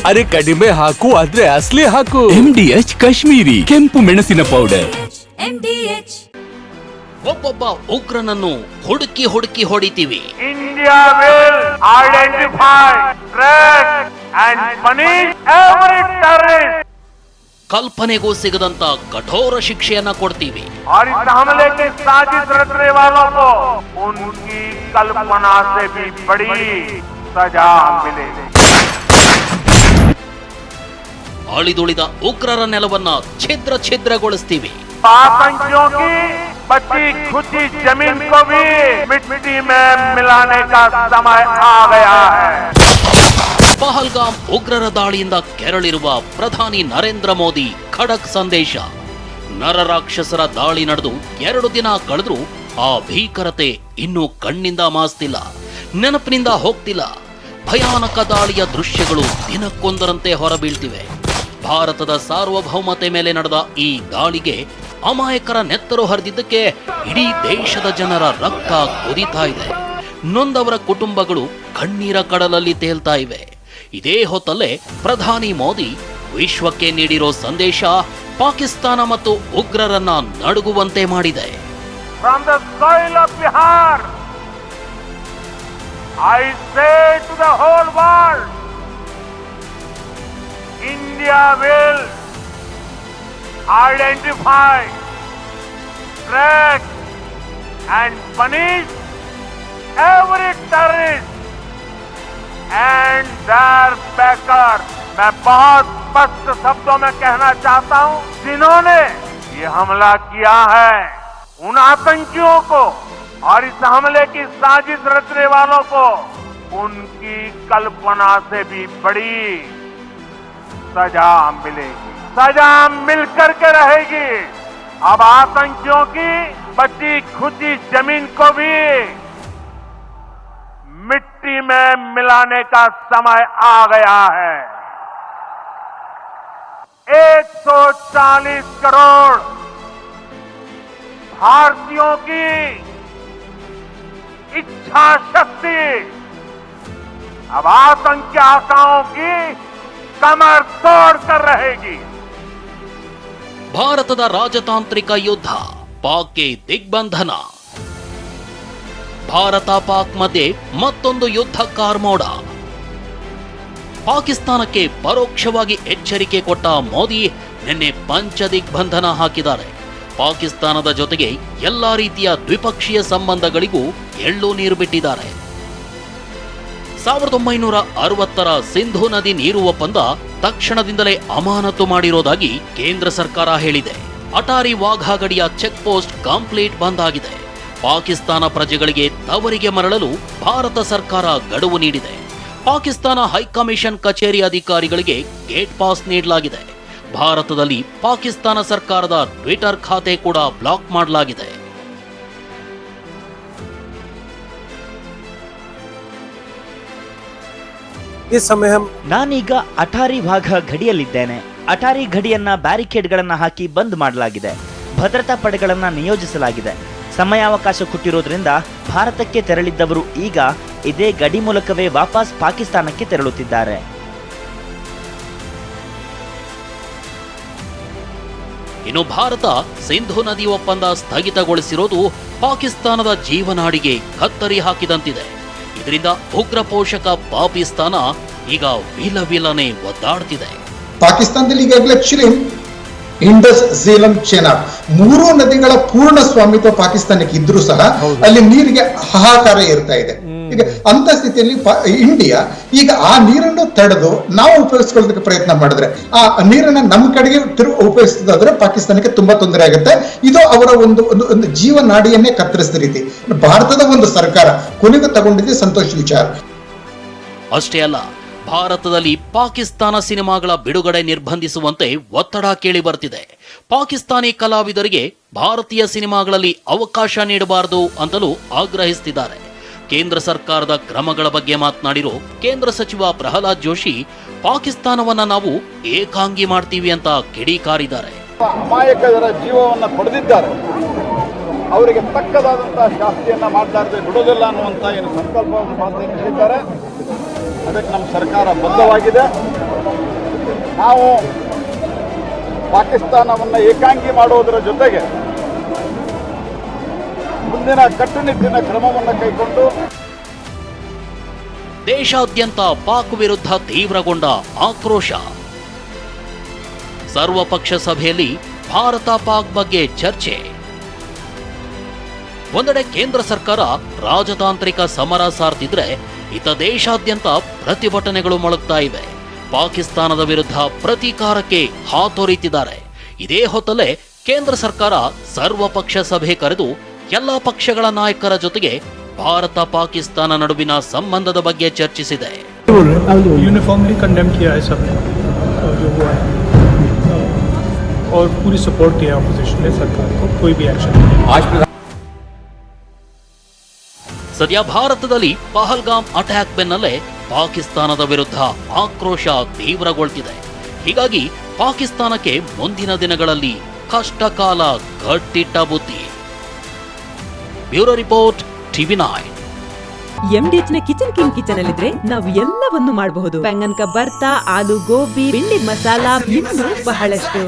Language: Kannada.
ಅರೆ ಕಡಿಮೆ ಹಾಕು ಆದ್ರೆ ಅಸಲಿ ಹಾಕು. MDH ಕಾಶ್ಮೀರಿ ಕೆಂಪು ಮೆಣಸಿನ ಪೌಡರ್. ಒಬ್ಬೊಬ್ಬ ಉಗ್ರನನ್ನು ಹುಡುಕಿ ಹುಡುಕಿ ಹೊಡಿತೀವಿ. India will identify, track and punish every terrorist. ಕಲ್ಪನೆಗೂ ಸಿಗದಂತ ಕಠೋರ ಶಿಕ್ಷೆಯನ್ನ ಕೊಡ್ತೀವಿ. और इस हमले के साजिश रचने वालों को उनकी कल्पना से भी बड़ी सजा मिलेगी. ಅಳಿದುಳಿದ ಉಗ್ರರ ನೆಲವನ್ನ ಛಿದ್ರ ಛಿದ್ರಗೊಳಿಸ್ತೀವಿ. आतंकियों की बची खुची जमीन को भी मिट्टी में मिलाने का समय आ गया है. ಪಹಲ್ಗಾಮ್ ಉಗ್ರರ ದಾಳಿಯಿಂದ ಕೆರಳಿರುವ ಪ್ರಧಾನಿ ನರೇಂದ್ರ ಮೋದಿ ಖಡಕ್ ಸಂದೇಶ. ನರರಾಕ್ಷಸರ ದಾಳಿ ನಡೆದು 2 ದಿನ ಕಳೆದ್ರೂ ಆ ಭೀಕರತೆ ಇನ್ನೂ ಕಣ್ಣಿಂದ ಮಾಸ್ತಿಲ್ಲ, ನೆನಪಿನಿಂದ ಹೋಗ್ತಿಲ್ಲ. ಭಯಾನಕ ದಾಳಿಯ ದೃಶ್ಯಗಳು ದಿನಕ್ಕೊಂದರಂತೆ ಹೊರಬೀಳ್ತಿವೆ. ಭಾರತದ ಸಾರ್ವಭೌಮತೆ ಮೇಲೆ ನಡೆದ ಈ ದಾಳಿಗೆ ಅಮಾಯಕರ ನೆತ್ತರು ಹರಿದಿದ್ದಕ್ಕೆ ಇಡೀ ದೇಶದ ಜನರ ರಕ್ತ ಕುದಿತಾ ಇದೆ. ನೊಂದವರ ಕುಟುಂಬಗಳು ಕಣ್ಣೀರ ಕಡಲಲ್ಲಿ ತೇಲ್ತಾ ಇವೆ. ಇದೇ ಹೊತ್ತಲ್ಲೇ ಪ್ರಧಾನಿ ಮೋದಿ ವಿಶ್ವಕ್ಕೆ ನೀಡಿರೋ ಸಂದೇಶ ಪಾಕಿಸ್ತಾನ ಮತ್ತು ಉಗ್ರರನ್ನ ನಡುಗುವಂತೆ ಮಾಡಿದೆ. From the soil of Bihar, I say to the whole world, India will identify, track and punish every terrorist and their backer. मैं बहुत स्पष्ट शब्दों में कहना चाहता हूं, जिन्होंने ये हमला किया है उन आतंकियों को और इस हमले की साजिश रचने वालों को उनकी कल्पना से भी बड़ी सजा मिलेगी, सजा मिलकर के रहेगी. अब आतंकियों की बची खुची जमीन को भी मिट्टी में मिलाने का समय आ गया है. 140 करोड़ भारतीयों की इच्छा शक्ति अब आतंकी आकाओं की कमर तोड़ कर रहेगी. ಭಾರತದ ರಾಜತಾಂತ್ರಿಕ ಯುದ್ಧ, ಪಾಕ್ಗೆ ದಿಗ್ಬಂಧನ. ಭಾರತ ಪಾಕ್ ಮಧ್ಯೆ ಮತ್ತೊಂದು ಯುದ್ಧ ಕಾರ್ಮೋಡ. ಪಾಕಿಸ್ತಾನಕ್ಕೆ ಪರೋಕ್ಷವಾಗಿ ಎಚ್ಚರಿಕೆ ಕೊಟ್ಟ ಮೋದಿ ನಿನ್ನೆ ಪಂಚ ದಿಗ್ಬಂಧನ ಹಾಕಿದ್ದಾರೆ. ಪಾಕಿಸ್ತಾನದ ಜೊತೆಗೆ ಎಲ್ಲಾ ರೀತಿಯ ದ್ವಿಪಕ್ಷೀಯ ಸಂಬಂಧಗಳಿಗೂ ಎಳ್ಳು ನೀರು ಬಿಟ್ಟಿದ್ದಾರೆ. 1960ರ ಸಿಂಧೂ ನದಿ ನೀರು ಒಪ್ಪಂದ ತಕ್ಷಣದಿಂದಲೇ ಅಮಾನತು ಮಾಡಿರೋದಾಗಿ ಕೇಂದ್ರ ಸರ್ಕಾರ ಹೇಳಿದೆ. ಅಟಾರಿ ವಾಘಾ ಗಡಿಯ ಚೆಕ್ ಪೋಸ್ಟ್ ಕಂಪ್ಲೀಟ್ ಬಂದ್ ಆಗಿದೆ. ಪಾಕಿಸ್ತಾನ ಪ್ರಜೆಗಳಿಗೆ ತವರಿಗೆ ಮರಳಲು ಭಾರತ ಸರ್ಕಾರ ಗಡುವು ನೀಡಿದೆ. ಪಾಕಿಸ್ತಾನ ಹೈಕಮಿಷನ್ ಕಚೇರಿ ಅಧಿಕಾರಿಗಳಿಗೆ ಗೇಟ್ ಪಾಸ್ ನೀಡಲಾಗಿದೆ. ಭಾರತದಲ್ಲಿ ಪಾಕಿಸ್ತಾನ ಸರ್ಕಾರದ ಟ್ವಿಟರ್ ಖಾತೆ ಕೂಡ ಬ್ಲಾಕ್ ಮಾಡಲಾಗಿದೆ. ನಾನೀಗ ಅಟಾರಿ ವಾಘಾ ಗಡಿಯಲ್ಲಿದ್ದೇನೆ. ಅಟಾರಿ ಗಡಿಯನ್ನ ಬ್ಯಾರಿಕೇಡ್ಗಳನ್ನ ಹಾಕಿ ಬಂದ್ ಮಾಡಲಾಗಿದೆ. ಭದ್ರತಾ ಪಡೆಗಳನ್ನ ನಿಯೋಜಿಸಲಾಗಿದೆ. ಸಮಯಾವಕಾಶ ಕೊಟ್ಟಿರೋದ್ರಿಂದ ಭಾರತಕ್ಕೆ ತೆರಳಿದ್ದವರು ಈಗ ಇದೇ ಗಡಿ ಮೂಲಕವೇ ವಾಪಸ್ ಪಾಕಿಸ್ತಾನಕ್ಕೆ ತೆರಳುತ್ತಿದ್ದಾರೆ. ಇನ್ನು ಭಾರತ ಸಿಂಧೂ ನದಿ ಒಪ್ಪಂದ ಸ್ಥಗಿತಗೊಳಿಸಿರೋದು ಪಾಕಿಸ್ತಾನದ ಜೀವನಾಡಿಗೆ ಕತ್ತರಿ ಹಾಕಿದಂತಿದೆ. ಇದರಿಂದ ಉಗ್ರ ಪೋಷಕ ಪಾಕಿಸ್ತಾನ ಈಗ ವಿಲವಿಲನೆ ಒದ್ದಾಡ್ತಿದೆ. ಪಾಕಿಸ್ತಾನದಲ್ಲಿ ಈಗಾಗಲೇ ಆಕ್ಚುಲಿ ಇಂಡಸ್, ಝೇಲಂ, ಚೆನಾಬ್ 3 ನದಿಗಳ ಪೂರ್ಣ ಸ್ವಾಮಿತ್ವ ಪಾಕಿಸ್ತಾನಕ್ಕೆ ಇದ್ರೂ ಸಹ ಅಲ್ಲಿ ನೀರಿಗೆ ಹಾಹಾಕಾರ ಇರ್ತಾ ಇದೆ. ಈಗ ಅಂತ ಸ್ಥಿತಿಯಲ್ಲಿ ಇಂಡಿಯಾ ಈಗ ಆ ನೀರನ್ನು ತಡೆದು ನಾವು ಉಪಯೋಗಿಸ್ಕೊಳ್ಳೋದಕ್ಕೆ ಪ್ರಯತ್ನ ಮಾಡಿದ್ರೆ, ಆ ನೀರನ್ನ ನಮ್ಮ ಕಡೆಗೆ ಉಪಯೋಗಿಸೋದಾದ್ರೆ ಪಾಕಿಸ್ತಾನಕ್ಕೆ ತುಂಬಾ ತೊಂದರೆ ಆಗುತ್ತೆ. ಇದು ಅವರ ಒಂದು ಜೀವನಾಡಿಯನ್ನೇ ಕತ್ತರಿಸಿದ ರೀತಿ. ಭಾರತದ ಒಂದು ಸರ್ಕಾರ ಕೊನೆಗೆ ತಗೊಂಡಿದ್ದೆ ಸಂತೋಷ ವಿಚಾರ. ಅಷ್ಟೇ ಅಲ್ಲ, ಭಾರತದಲ್ಲಿ ಪಾಕಿಸ್ತಾನ ಸಿನಿಮಾಗಳ ಬಿಡುಗಡೆ ನಿರ್ಬಂಧಿಸುವಂತೆ ಒತ್ತಡ ಕೇಳಿ ಬರ್ತಿದೆ. ಪಾಕಿಸ್ತಾನಿ ಕಲಾವಿದರಿಗೆ ಭಾರತೀಯ ಸಿನಿಮಾಗಳಲ್ಲಿ ಅವಕಾಶ ನೀಡಬಾರದು ಅಂತಲೂ ಆಗ್ರಹಿಸುತ್ತಿದ್ದಾರೆ. ಕೇಂದ್ರ ಸರ್ಕಾರದ ಕ್ರಮಗಳ ಬಗ್ಗೆ ಮಾತನಾಡಿರೋ ಕೇಂದ್ರ ಸಚಿವ ಪ್ರಹ್ಲಾದ್ ಜೋಶಿ ಪಾಕಿಸ್ತಾನವನ್ನ ನಾವು ಏಕಾಂಗಿ ಮಾಡ್ತೀವಿ ಅಂತ ಕಿಡಿಕಾರಿದ್ದಾರೆ. ಅಮಾಯಕರ ಜೀವವನ್ನು ಪಡೆದಿದ್ದಾರೆ, ಅವರಿಗೆ ತಕ್ಕದಾದಂತಹ ಶಾಸ್ತಿಯನ್ನ ಮಾಡ್ತಾ ಬಿಡೋದಿಲ್ಲ ಅನ್ನುವಂತ ಏನು ಸಂಕಲ್ಪವನ್ನು ಮಾಡಿದ್ದಾರೆ. ಅದಕ್ಕೆ ನಮ್ಮ ಸರ್ಕಾರ ಬದ್ಧವಾಗಿದೆ. ನಾವು ಪಾಕಿಸ್ತಾನವನ್ನು ಏಕಾಂಗಿ ಮಾಡುವುದರ ಜೊತೆಗೆ ಮುಂದಿನ ಕಟ್ಟುನಿಟ್ಟಿನ ಕ್ರಮವನ್ನು ಕೈಗೊಂಡು ದೇಶಾದ್ಯಂತ ಪಾಕ್ ವಿರುದ್ಧ ತೀವ್ರಗೊಂಡ ಆಕ್ರೋಶ. ಸರ್ವಪಕ್ಷ ಸಭೆಯಲ್ಲಿ ಭಾರತ ಪಾಕ್ ಬಗ್ಗೆ ಚರ್ಚೆ. ಒಂದೆಡೆ ಕೇಂದ್ರ ಸರ್ಕಾರ ರಾಜತಾಂತ್ರಿಕ ಸಮರ ಸಾರ್ತಿದ್ರೆ ಇತ್ತ ದೇಶಾದ್ಯಂತ ಪ್ರತಿಭಟನೆಗಳು ಮೊಳಗ್ತಾ ಇವೆ. ಪಾಕಿಸ್ತಾನದ ವಿರುದ್ಧ ಪ್ರತೀಕಾರಕ್ಕೆ ಹಾತೊರೀತಿದ್ದಾರೆ. ಇದೇ ಹೊತ್ತಲ್ಲೇ ಕೇಂದ್ರ ಸರ್ಕಾರ ಸರ್ವಪಕ್ಷ ಸಭೆ ಕರೆದು ಎಲ್ಲ ಪಕ್ಷಗಳ ನಾಯಕರ ಜೊತೆಗೆ ಭಾರತ ಪಾಕಿಸ್ತಾನ ನಡುವಿನ ಸಂಬಂಧದ ಬಗ್ಗೆ ಚರ್ಚಿಸಿದೆ. यूनिफॉर्मली कंडेम किया है सबने जो हुआ है और पूरी सपोर्ट किया अपोजिशन ने सरकार को, कोई भी एक्शन नहीं। ಸದ್ಯ ಭಾರತದಲ್ಲಿ ಪಹಲ್ಗಾಮ್ ಅಟ್ಯಾಕ್ ಬೆನ್ನಲ್ಲೇ ಪಾಕಿಸ್ತಾನದ ವಿರುದ್ಧ ಆಕ್ರೋಶ ತೀವ್ರಗೊಳ್ತಿದೆ. ಹೀಗಾಗಿ ಪಾಕಿಸ್ತಾನಕ್ಕೆ ಮುಂದಿನ ದಿನಗಳಲ್ಲಿ ಕಷ್ಟಕಾಲ ಗಟ್ಟಿಟ್ಟ ಬುದ್ಧಿ. Bureau report, TV9. MDH ನ ಕಿಚನ್ ಕಿಂಗ್ ಕಿಚನ್ ಅಲ್ಲಿದ್ರೆ ನಾವು ಎಲ್ಲವನ್ನು ಮಾಡಬಹುದು. ಬೆಂಗನ್ ಕಾ ಬರ್ತಾ, ಆಲೂ ಗೋಬಿ, ಭಿಂಡಿ ಮಸಾಲಾ, ಇನ್ನೂ ಬಹಳಷ್ಟು.